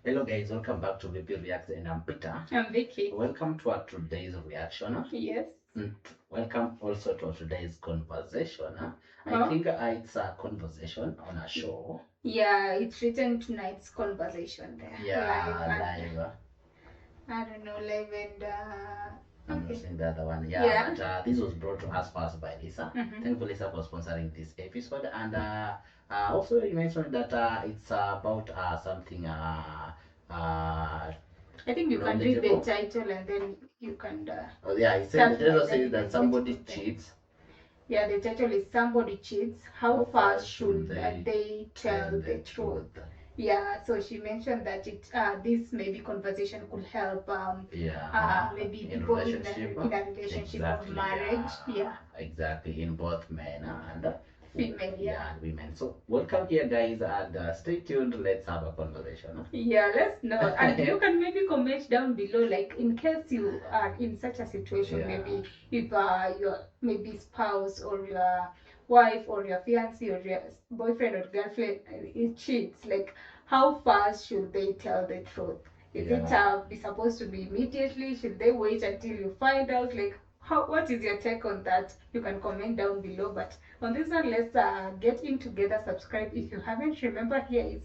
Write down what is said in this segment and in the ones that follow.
Hello guys, welcome back to VP Reacts and I'm Peter. I'm Vicky. Welcome to our today's reaction. Yes. Welcome also to today's conversation. I think it's a conversation on a show. Yeah, it's written tonight's conversation there. Yeah, live. I don't know, live and I'm not saying the other one. Yeah. But this was brought to us first by Lisa. Thank you, Lisa, for sponsoring this episode. And also, you mentioned that it's about something. I think you can read the title and then you can. Oh yeah, it says the title says that somebody cheats. Yeah, the title is Somebody Cheats. How fast should they tell the truth? Yeah, so she mentioned that this maybe conversation could help maybe in people relationship, in a relationship or marriage. Yeah. Exactly, in both men and female, women. So welcome here guys and stay tuned. Let's have a conversation. Yeah, let's know. And you can maybe comment down below, like in case you are in such a situation, maybe if your maybe spouse or your wife or your fiancé or your boyfriend or girlfriend it cheats, like how fast should they tell the truth? Is it be supposed to be immediately? Should they wait until you find out? Like what is your take on that? You can comment down below. But on this one, let's get in together. Subscribe if you haven't. Remember, here is,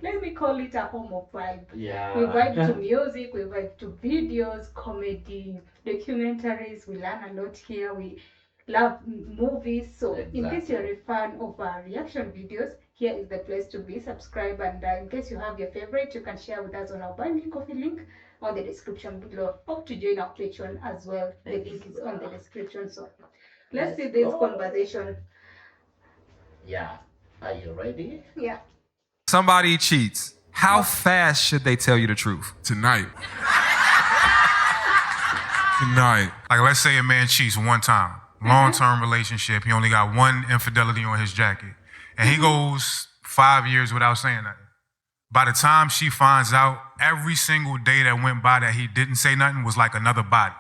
let me call it a home of vibe. Yeah. We vibe to music, we vibe to videos, comedy, documentaries. We learn a lot here. We love movies. So in case you're a fan of reaction videos, here is the place to be. Subscribe, and in case you have your favorite, you can share with us on our Buy Me Coffee link on the description below. Hope to join our Patreon as well. The link is on the description. So let's see this conversation. Yeah. Are you ready? Yeah. Somebody cheats. How fast should they tell you the truth? Tonight. Tonight. Like, let's say a man cheats one time. Long-term relationship. He only got one infidelity on his jacket. And he goes 5 years without saying nothing. By the time she finds out, every single day that went by that he didn't say nothing was like another body.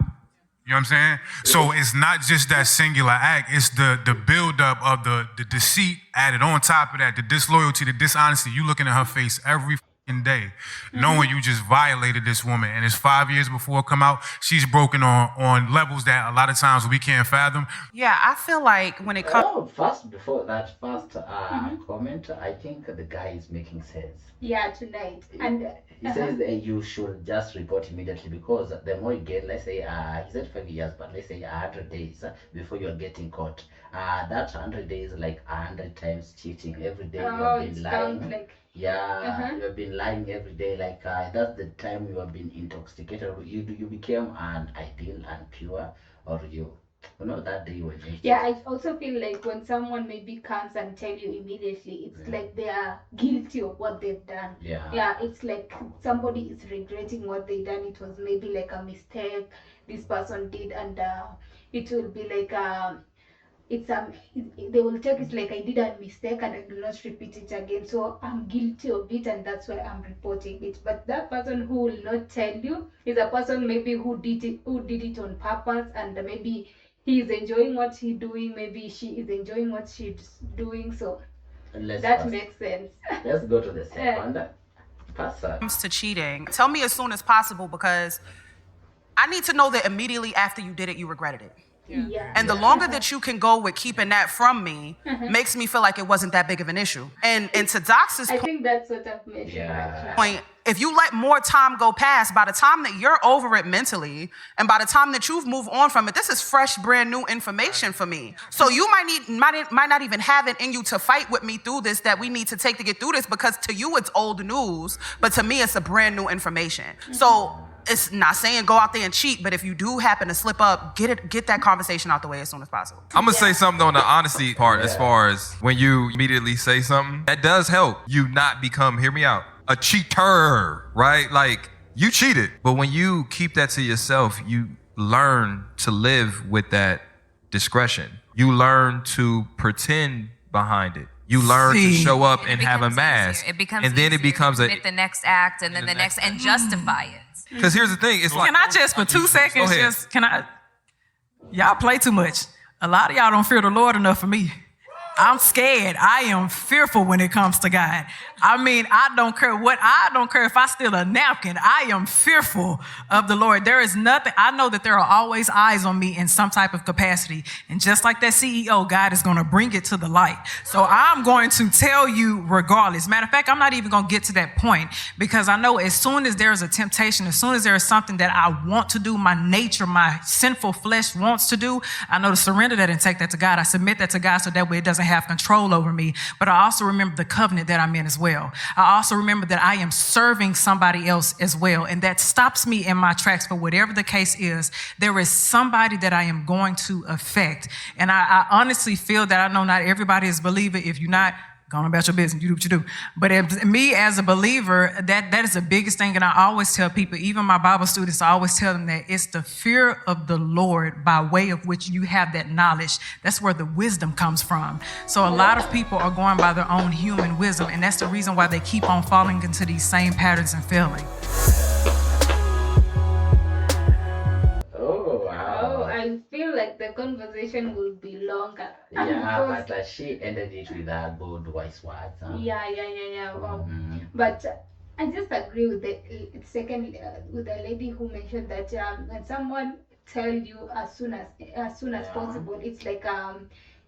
You know what I'm saying? So it's not just that singular act, it's the buildup of the deceit added on top of that, the disloyalty, the dishonesty. You looking at her face every fucking day, knowing you just violated this woman. And it's 5 years before it come out, she's broken on levels that a lot of times we can't fathom. Yeah, I feel like when it comes... before that first comment, I think the guy is making sense. Yeah, tonight. And he says that you should just report immediately because the more you get, let's say, he said 5 years, but let's say 100 days before you're getting caught. That 100 days like 100 times cheating every day. You have been lying. Like, you have been lying every day. Like that's the time you have been intoxicated. You became an ideal and pure, or you know that day when you. Yeah, I also feel like when someone maybe comes and tell you immediately, it's like they are guilty of what they've done. Yeah, it's like somebody is regretting what they done. It was maybe like a mistake this person did, and it will be like they will take it like I did a mistake and I do not repeat it again. So I'm guilty of it and that's why I'm reporting it. But that person who will not tell you is a person maybe who did it on purpose, and maybe he is enjoying what he's doing, maybe she is enjoying what she's doing. So that makes sense. Let's go to the second person. Comes to cheating, tell me as soon as possible, because I need to know that immediately after you did it, you regretted it. Yeah. And the longer that you can go with keeping that from me makes me feel like it wasn't that big of an issue. And to Dox's I think that's what I've mentioned. Point, if you let more time go past, by the time that you're over it mentally, and by the time that you've moved on from it, this is fresh, brand new information for me. So you might not even have it in you to fight with me through this that we need to take to get through this, because to you it's old news, but to me it's a brand new information. So it's not saying go out there and cheat, but if you do happen to slip up, get that conversation out the way as soon as possible. I'm gonna say something on the honesty part, as far as when you immediately say something, that does help you not become, hear me out, a cheater, right? Like, you cheated, but when you keep that to yourself, you learn to live with that discretion. You learn to pretend behind it. You learn to show up and have a mask. It becomes and then it becomes to commit the next act, and then the next, and justify it. Because here's the thing, it's like... Can I just, for 2 seconds, y'all play too much. A lot of y'all don't fear the Lord enough for me. I'm scared. I am fearful when it comes to God. I mean, I don't care if I steal a napkin. I am fearful of the Lord. There is nothing. I know that there are always eyes on me in some type of capacity. And just like that CEO, God is going to bring it to the light. So I'm going to tell you regardless. Matter of fact, I'm not even going to get to that point because I know as soon as there's a temptation, as soon as there is something that I want to do, my nature, my sinful flesh wants to do, I know to surrender that and take that to God. I submit that to God so that way it doesn't have control over me. But I also remember the covenant that I'm in as well. I also remember that I am serving somebody else as well. And that stops me in my tracks. For whatever the case is, there is somebody that I am going to affect. And I honestly feel that I know not everybody is a believer. If you're not, go on about your business, you do what you do. But me as a believer, that is the biggest thing. And I always tell people, even my Bible students, I always tell them that it's the fear of the Lord by way of which you have that knowledge. That's where the wisdom comes from. So a lot of people are going by their own human wisdom. And that's the reason why they keep on falling into these same patterns and failing. Oh, wow. Oh, I feel like the conversation will be longer. Yeah, but she ended it with a good wise words. Huh? Yeah. Wow. But I just agree with the with the lady who mentioned that when someone tell you as soon as possible, it's like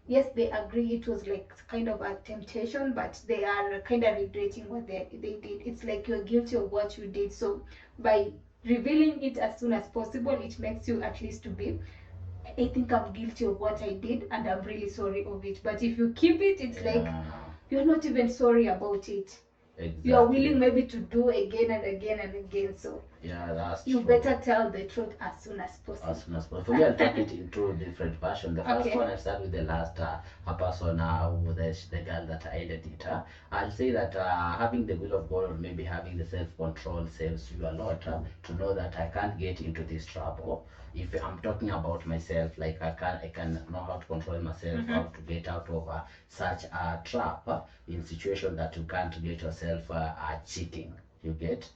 yes, they agree it was like kind of a temptation, but they are kind of regretting what they did. It's like you're guilty of what you did. So by revealing it as soon as possible, it makes you at least to be, I think I'm guilty of what I did and I'm really sorry of it. But if you keep it, it's like you're not even sorry about it. Exactly. You are willing maybe to do again and again and again. So yeah, that's you true. better tell the truth as soon as possible. As soon as possible. For me, I'll take it in two different versions. The first one, I start with the last person with the girl that I ended it. I'll say that having the will of God or maybe having the self-control saves you a lot to know that I can't get into this trouble. If I'm talking about myself, like I can know how to control myself, how to get out of such a trap in situation that you can't get yourself cheating. You get?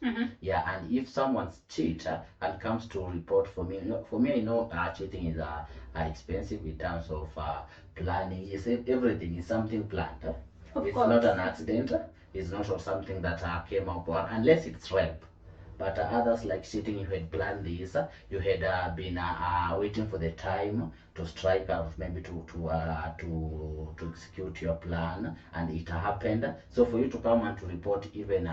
Yeah, and if someone's cheat and comes to report for me, I know cheating is expensive in terms of planning. Everything is something planned. It's not an accident. It's not something that came up unless it's rape. But others like cheating, you had planned this, you had been waiting for the time to strike out, maybe to execute your plan, and it happened. So for you to come and to report even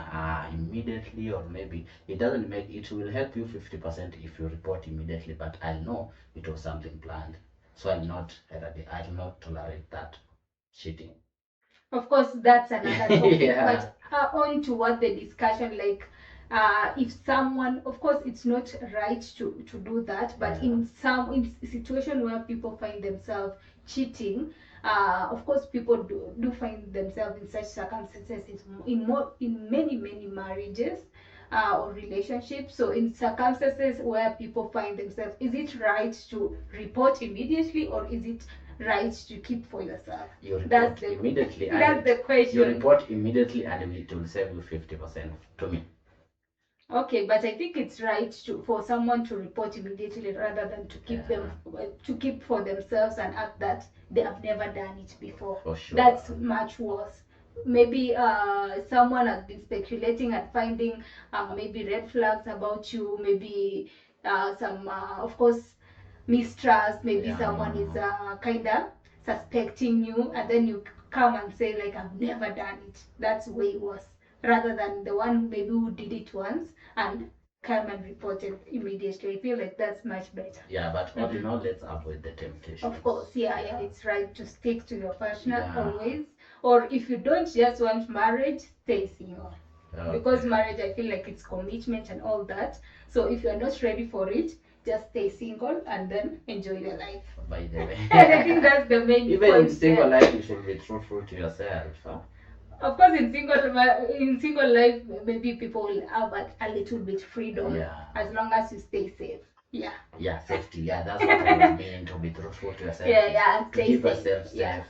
immediately, or maybe it doesn't make it will help you 50% if you report immediately. But I know it was something planned, so I'll not tolerate that cheating. Of course, that's another topic. Yeah. But on to what the discussion like. If someone, of course, it's not right to do that, but in situation where people find themselves cheating, of course, people do find themselves in such circumstances in many marriages or relationships. So in circumstances where people find themselves, is it right to report immediately or is it right to keep for yourself? You report immediately. That's the question. You report immediately and it will save you 50% to me. Okay, but I think it's right for someone to report immediately rather than to keep for themselves and act that they have never done it before. For sure. That's much worse. Maybe someone has been speculating and finding maybe red flags about you, maybe some of course mistrust, maybe someone is kind of suspecting you, and then you come and say like I've never done it. That's way worse, rather than the one maybe who did it once and come and report it immediately. I feel like that's much better. Yeah, but all in all, let's avoid the temptation. Of course, yeah, it's right to stick to your partner always. Or if you don't just want marriage, stay single. Okay. Because marriage, I feel like it's commitment and all that. So if you're not ready for it, just stay single and then enjoy your life. By the way. And I think that's the main Even point. in single life, you should be truthful to yourself. Huh? Of course, in single life, maybe people will have a little bit freedom, as long as you stay safe. Yeah. Yeah, safety. Yeah, that's what I was meaning, to be truthful to yourself. Yeah, to keep yourself safe.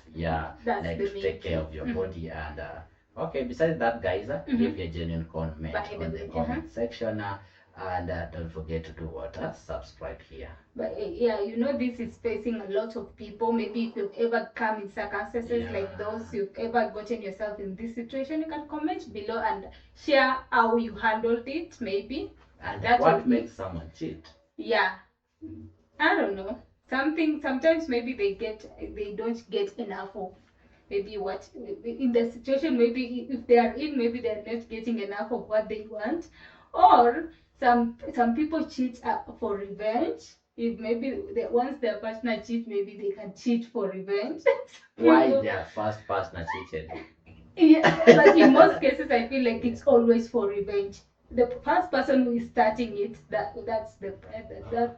That's like the to take care of your body and. Okay, besides that, guys, give your genuine comment on the comment section. And don't forget to do what? Subscribe here. But yeah, this is facing a lot of people. Maybe if you've ever come in circumstances like those, you've ever gotten yourself in this situation, you can comment below and share how you handled it, maybe. And that what makes someone cheat? Yeah. I don't know. Sometimes maybe they don't get enough of maybe what in the situation, maybe if they are in, maybe they're not getting enough of what they want. Or some people cheat for revenge. If maybe once their partner cheats, maybe they can cheat for revenge. Why their first partner cheated? Yeah, but in most cases I feel like it's always for revenge. The first person who is starting it, that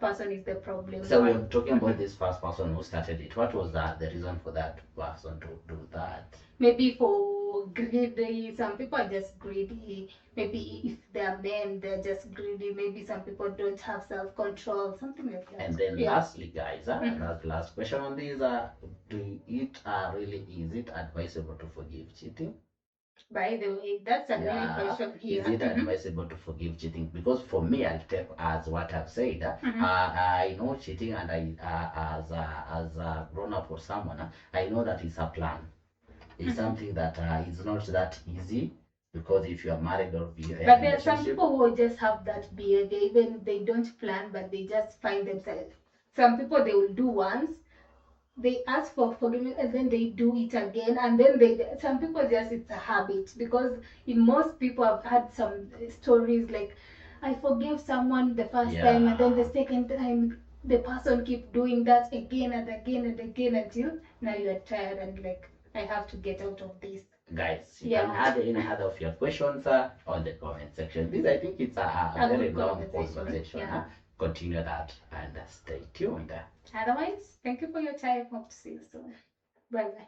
person is the problem. So we're talking about this first person who started it. What was the reason for that person to do that? Maybe for greedy. Some people are just greedy. Maybe if they're men, they're just greedy. Maybe some people don't have self-control, something like that. And then lastly, guys, that's the last question on this. Is it advisable to forgive cheating? By the way, that's a really question here. Is it advisable to forgive cheating? Because for me, I'll take as what I've said. I know cheating, and as a grown up or someone, I know that it's a plan. It's something that is not that easy, because if you are married or but there are some people who just have that behavior. Even they don't plan, but they just find themselves. Some people, they will do once, they ask for forgiveness, and then they do it again, and then some people just, it's a habit. Because in most people, I've had some stories like, I forgave someone the first time, and then the second time the person keep doing that again and again and again, until now you are tired and like, I have to get out of this. Guys, you can add any other of your questions on the comment section. This, I think it's a very long conversation. Continue that and stay tuned. Otherwise, thank you for your time. Hope to see you soon. Bye bye.